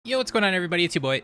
Yo, what's going on, everybody? It's your boy.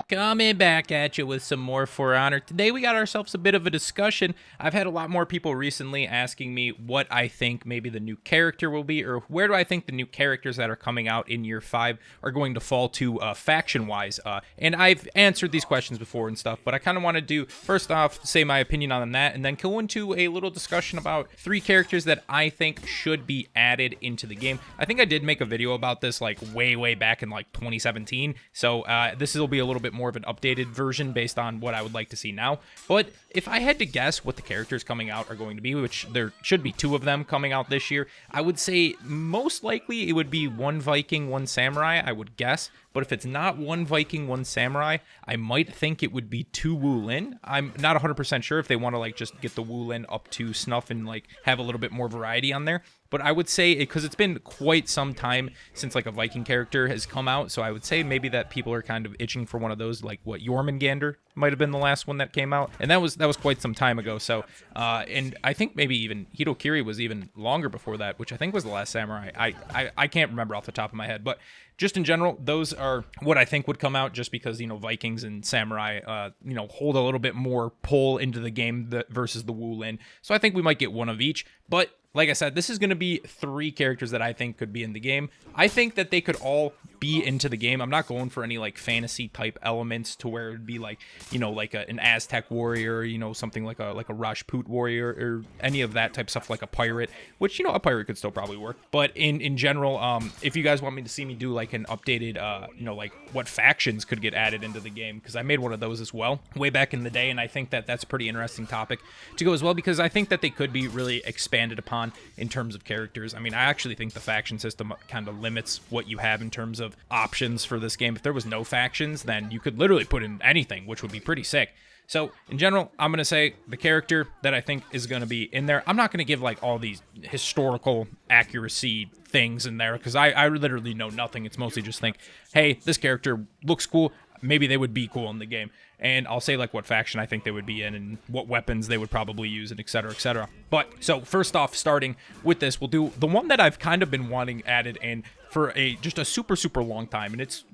Coming back at you with some more For Honor. Today we got ourselves a bit of a discussion. I've had a lot more people recently asking me what I think maybe the new character will be, or where do I think the new characters that are coming out in Year 5 are going to fall to faction-wise. And I've answered these questions before and stuff, but I kind of want to do, first off, say my opinion on that, and then go into a little discussion about 3 characters that I think should be added into the game. I think I did make a video about this like way back in like 2017, so this will be a little bit more of an updated version based on what I would like to see now. But if I had to guess what the characters coming out are going to be, which there should be 2 of them coming out this year, I would say most likely it would be 1 Viking, 1 Samurai, I would guess. But if it's not 1 Viking, 1 Samurai, I might think it would be 2 Wulin. I'm not 100% sure if they want to like just get the Wulin up to snuff and like have a little bit more variety on there. But I would say, because it's been quite some time since like a Viking character has come out, so I would say maybe that people are kind of itching for one of those, like what Jormungandr might have been the last one that came out, and that was quite some time ago. So, and I think maybe even Hitokiri was even longer before that, which I think was the last samurai. I can't remember off the top of my head, but just in general, those are what I think would come out, just because, you know, Vikings and Samurai, you know, hold a little bit more pull into the game versus the Wulin. So I think we might get 1 of each. But like I said, this is going to be 3 characters that I think could be in the game. I think that they could all be into the game. I'm not going for any like fantasy type elements to where it would be like, you know, like an Aztec warrior, you know, something like a Rajput warrior, or any of that type stuff, like a pirate, which, you know, a pirate could still probably work. But in general, if you guys want me to see me do like an updated, you know, like what factions could get added into the game, because I made one of those as well way back in the day, and I think that that's a pretty interesting topic to go as well, because I think that they could be really expanded upon in terms of characters. I mean, I actually think the faction system kind of limits what you have in terms of options for this game. If there was no factions, then you could literally put in anything, which would be pretty sick. So, in general, I'm going to say the character that I think is going to be in there, I'm not going to give, like, all these historical accuracy things in there, because I literally know nothing. It's mostly just think, hey, this character looks cool. Maybe they would be cool in the game. And I'll say, like, what faction I think they would be in and what weapons they would probably use, and et cetera, et cetera. But, so, first off, starting with this, we'll do the one that I've kind of been wanting added in for just a super long time, and it's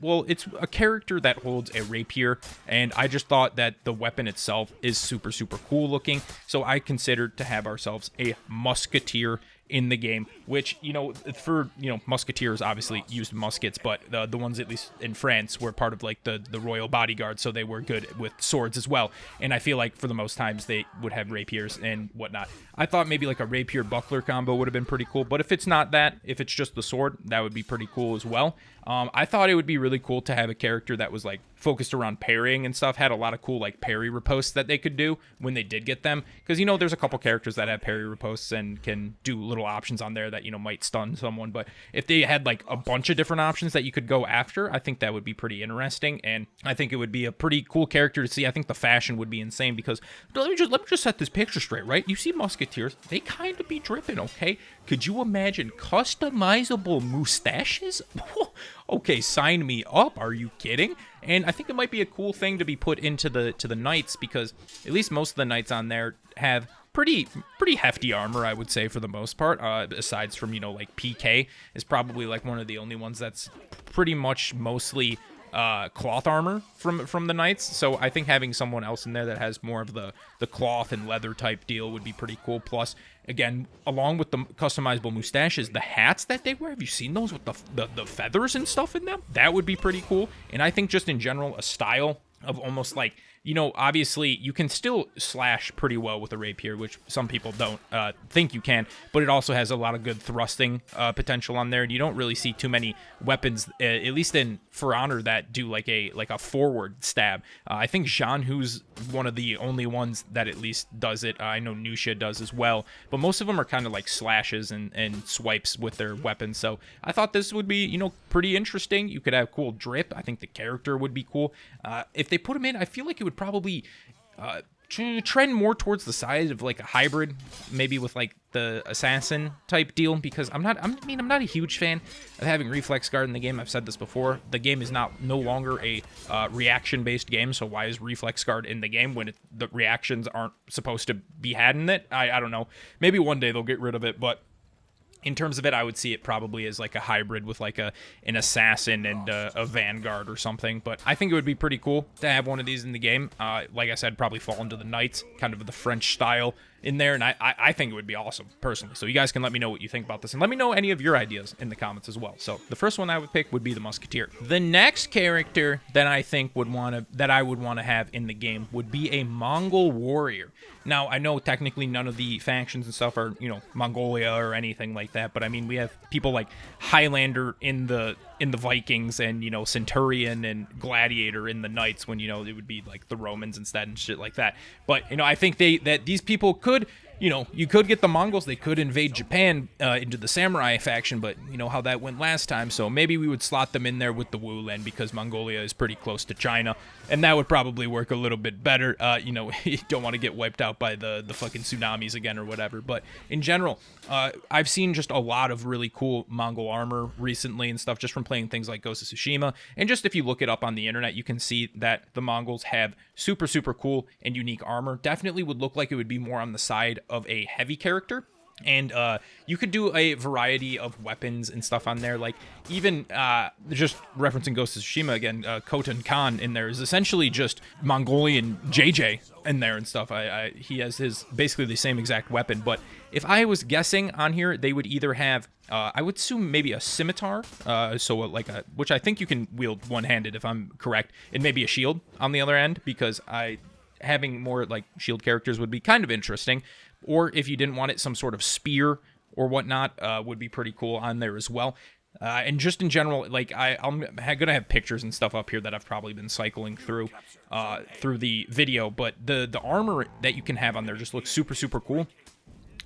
a character that holds a rapier, and I just thought that the weapon itself is super cool looking, so I considered to have ourselves a musketeer in the game, which, you know, for, you know, musketeers obviously used muskets, but the ones, at least in France, were part of like the royal bodyguard, so they were good with swords as well. And I feel like for the most times they would have rapiers and whatnot. I thought maybe like a rapier buckler combo would have been pretty cool, but if it's not that, if it's just the sword, that would be pretty cool as well. I thought it would be really cool to have a character that was like focused around parrying and stuff, had a lot of cool like parry riposts that they could do when they did get them, because, you know, there's a couple characters that have parry riposts and can do little options on there that, you know, might stun someone. But if they had like a bunch of different options that you could go after, I think that would be pretty interesting, and I think it would be a pretty cool character to see. I think the fashion would be insane, because let me just set this picture straight, right? You see musketeers, they kind of be dripping, okay? Could you imagine customizable mustaches? Okay, sign me up. Are you kidding? And I think it might be a cool thing to be put into the knights, because at least most of the knights on there have pretty hefty armor, I would say, for the most part. Aside from, you know, like PK is probably like one of the only ones that's pretty much mostly cloth armor from the knights. So I think having someone else in there that has more of the cloth and leather type deal would be pretty cool. Plus, again, along with the customizable mustaches, the hats that they wear, have you seen those with the feathers and stuff in them? That would be pretty cool. And I think just in general, a style of almost like, you know, obviously you can still slash pretty well with a rapier, which some people don't think you can, but it also has a lot of good thrusting potential on there. And you don't really see too many weapons, at least in For Honor, that do like a forward stab. I think Jean Hu's one of the only ones that at least does it. I know Nusha does as well, but most of them are kind of like slashes and swipes with their weapons. So I thought this would be, you know, pretty interesting. You could have cool drip. I think the character would be cool. If they put him in, I feel like it would probably trend more towards the side of like a hybrid, maybe with like the assassin type deal, because I'm not a huge fan of having reflex guard in the game. I've said this before. The game is no longer a reaction based game, so why is reflex guard in the game when the reactions aren't supposed to be had in it? I don't know. Maybe one day they'll get rid of it, but in terms of it, I would see it probably as like a hybrid with like an assassin and a vanguard or something. But I think it would be pretty cool to have one of these in the game. Like I said, probably fall into the knights, kind of the French style in there, and I think it would be awesome, personally. So you guys can let me know what you think about this, and let me know any of your ideas in the comments as well. So the first one I would pick would be the musketeer. The next character that I think I would want to have in the game would be a Mongol warrior. Now, I know technically none of the factions and stuff are, Mongolia or anything like that, but I mean, we have people like Highlander in the Vikings, and Centurion and Gladiator in the Knights, when it would be like the Romans instead and shit like that. But I think that these people could, you could get the Mongols, they could invade Japan into the samurai faction, but you know how that went last time, so maybe we would slot them in there with the Wulan, because Mongolia is pretty close to China, and that would probably work a little bit better. You don't want to get wiped out by the fucking tsunamis again or whatever, but in general, I've seen just a lot of really cool Mongol armor recently and stuff, just from playing things like Ghost of Tsushima, and just if you look it up on the internet, you can see that the Mongols have super, super cool and unique armor. Definitely would look like it would be more on the side of a heavy character. And you could do a variety of weapons and stuff on there, like even just referencing Ghost of Tsushima again, Khotan Khan in there is essentially just Mongolian JJ in there and stuff. He has his basically the same exact weapon, but if I was guessing on here, they would either have I would assume maybe a scimitar, which I think you can wield one-handed if I'm correct, and maybe a shield on the other end, because having more like shield characters would be kind of interesting. Or if you didn't want it, some sort of spear or whatnot would be pretty cool on there as well. And just in general, like I'm gonna have pictures and stuff up here that I've probably been cycling through the video, but the armor that you can have on there just looks super, super cool.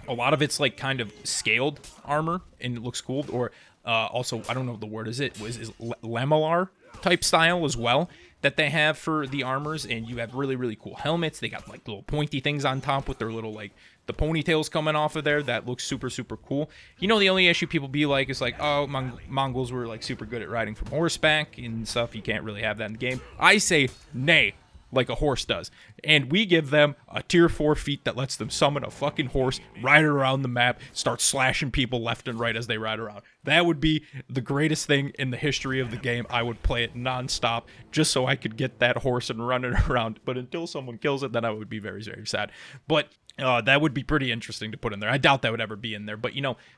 A lot of it's like kind of scaled armor, and it looks cool. Or also, I don't know what the word is. Is lamellar type style as well that they have for the armors, and you have really, really cool helmets. They got like little pointy things on top with their little like the ponytails coming off of there. That looks super, super cool. The only issue people be like is like, oh, Mongols were like super good at riding from horseback and stuff. You can't really have that in the game. I say nay, like a horse does. And we give them a tier 4 feat that lets them summon a fucking horse, ride it around the map, start slashing people left and right as they ride around. That would be the greatest thing in the history of the game. I would play it nonstop just so I could get that horse and run it around. But until someone kills it, then I would be very, very sad. But that would be pretty interesting to put in there. I doubt that would ever be in there. But,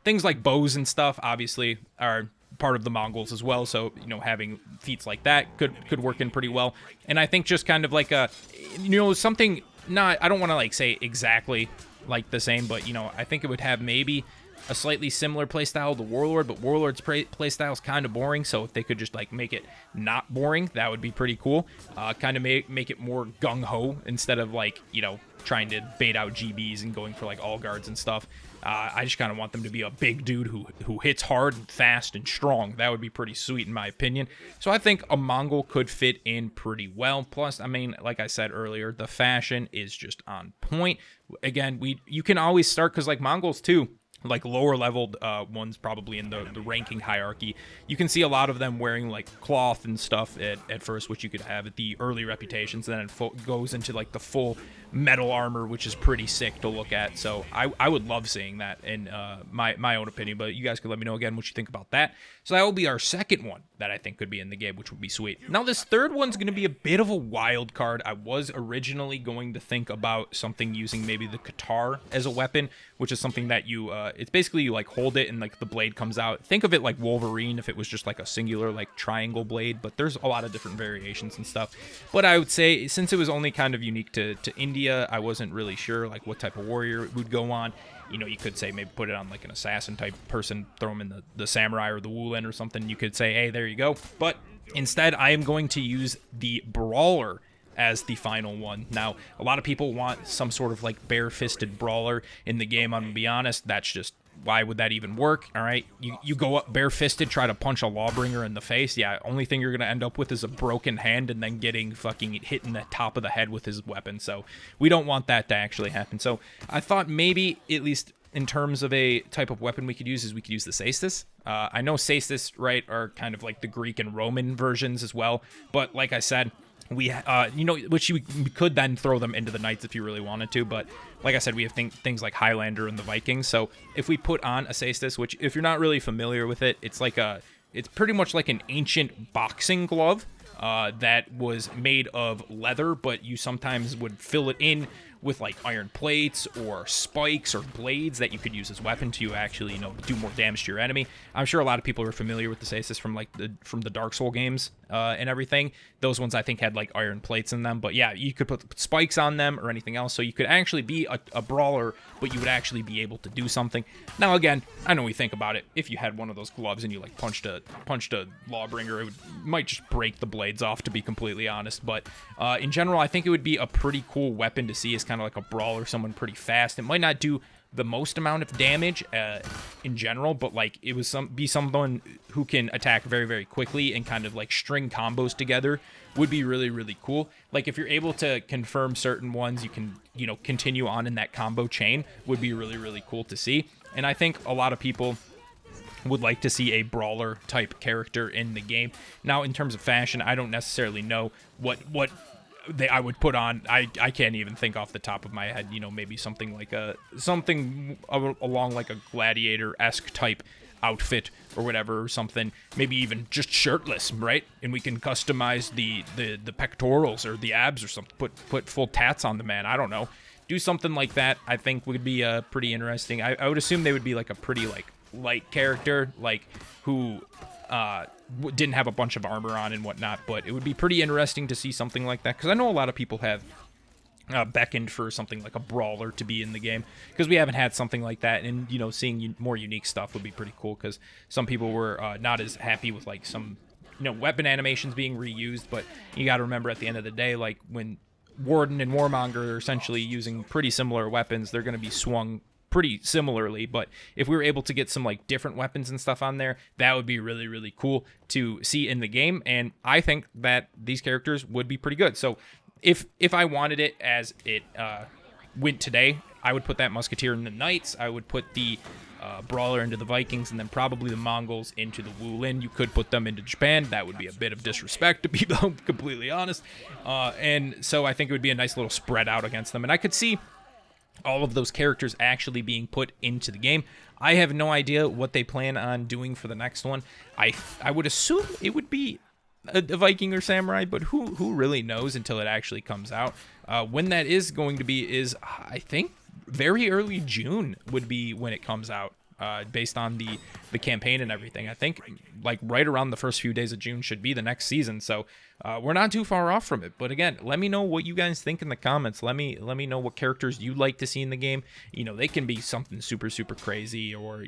things like bows and stuff, obviously, are part of the Mongols as well, so having feats like that could work in pretty well. And I think just kind of like something, not, I don't want to like say exactly like the same, but I think it would have maybe a slightly similar playstyle to Warlord, but Warlord's playstyle is kind of boring, so if they could just like make it not boring, that would be pretty cool. Kind of make it more gung-ho instead of like trying to bait out GBs and going for like all guards and stuff. I just kind of want them to be a big dude who hits hard and fast and strong. That would be pretty sweet in my opinion. So I think a Mongol could fit in pretty well. Plus, I mean, like I said earlier, the fashion is just on point. Again, you can always start, because like Mongols too, like lower leveled ones probably in the ranking hierarchy, you can see a lot of them wearing like cloth and stuff at first, which you could have at the early reputations, and then it goes into like the full metal armor, which is pretty sick to look at. So I would love seeing that in my own opinion, but you guys can let me know again what you think about that. So that will be our second one that I think could be in the game, which would be sweet. Now this third one's going to be a bit of a wild card. I was originally going to think about something using maybe the Qatar as a weapon, which is something that you it's basically you like hold it and like the blade comes out. Think of it like Wolverine if it was just like a singular like triangle blade, but there's a lot of different variations and stuff. But I would say, since it was only kind of unique to India, I wasn't really sure like what type of warrior it would go on. You could say maybe put it on like an assassin type person, throw him in the samurai or the Wulan or something. You could say, hey, there you go. But instead, I am going to use the brawler as the final one. Now, a lot of people want some sort of like bare-fisted brawler in the game. I'm gonna be honest, that's just, why would that even work? All right, you go up bare-fisted, try to punch a lawbringer in the face. Yeah, only thing you're gonna end up with is a broken hand and then getting fucking hit in the top of the head with his weapon. So we don't want that to actually happen. So I thought maybe, at least in terms of a type of weapon we could use, is we could use the caestus. I know caestus, right, are kind of like the Greek and Roman versions as well, but like I said, We, which we could then throw them into the Knights if you really wanted to, but like I said, we have things like Highlander and the Vikings. So if we put on Acestus, which if you're not really familiar with it, it's pretty much like an ancient boxing glove that was made of leather, but you sometimes would fill it in with like iron plates or spikes or blades that you could use as weapon to actually, do more damage to your enemy. I'm sure a lot of people are familiar with the Acestus from the Dark Soul games and everything. Those ones I think had like iron plates in them, but yeah, you could put spikes on them or anything else, so you could actually be a brawler, but you would actually be able to do something. Now again, I know we think about it. If you had one of those gloves and you like punched a lawbringer, might just break the blades off, to be completely honest. But in general, I think it would be a pretty cool weapon to see as kind of like a brawler, someone pretty fast. It might not do the most amount of damage in general, but like it was someone who can attack very, very quickly and kind of like string combos together would be really, really cool. Like if you're able to confirm certain ones, you can, continue on in that combo chain, would be really, really cool to see. And I think a lot of people would like to see a brawler type character in the game. Now, in terms of fashion, I don't necessarily know what I would put on. I can't even think off the top of my head. Maybe something along like a gladiator-esque type outfit or whatever, or something. Maybe even just shirtless, right? And we can customize the pectorals or the abs or something. Put full tats on the man. I don't know. Do something like that. I think would be pretty interesting. I would assume they would be like a pretty like light character, like who didn't have a bunch of armor on and whatnot, but it would be pretty interesting to see something like that, because I know a lot of people have beckoned for something like a brawler to be in the game, because we haven't had something like that, and seeing more unique stuff would be pretty cool, because some people were not as happy with like some weapon animations being reused. But you got to remember, at the end of the day, like when Warden and Warmonger are essentially using pretty similar weapons, they're going to be swung pretty similarly. But if we were able to get some like different weapons and stuff on there, that would be really, really cool to see in the game. And I think that these characters would be pretty good. So if I wanted it as it went today, I would put that musketeer in the Knights. I would put the brawler into the Vikings, and then probably the Mongols into the Wulin. You could put them into Japan. That would be a bit of disrespect, to be completely honest. And so I think it would be a nice little spread out against them. And I could see all of those characters actually being put into the game. I have no idea what they plan on doing for the next one. I would assume it would be a Viking or samurai, but who really knows until it actually comes out. When that is going to be is, I think, very early June would be when it comes out, based on the campaign and everything. I think like right around the first few days of June should be the next season. So we're not too far off from it. But again, let me know what you guys think in the comments. Let me know what characters you'd like to see in the game. They can be something super, super crazy, or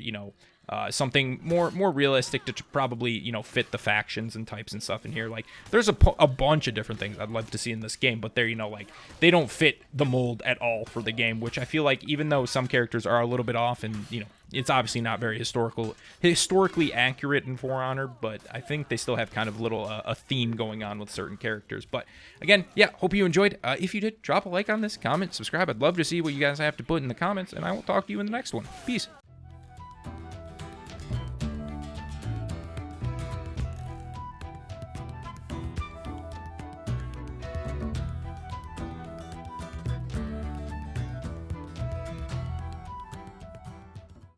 something more realistic to probably fit the factions and types and stuff in here. Like there's a bunch of different things I'd love to see in this game, but they're like they don't fit the mold at all for the game, which I feel like, even though some characters are a little bit off, and it's obviously not very historically accurate in For Honor, but I think they still have kind of a theme going on with certain characters. But again, yeah, hope you enjoyed. If you did, drop a like on this, comment, subscribe. I'd love to see what you guys have to put in the comments, and I will talk to you in the next one. Peace.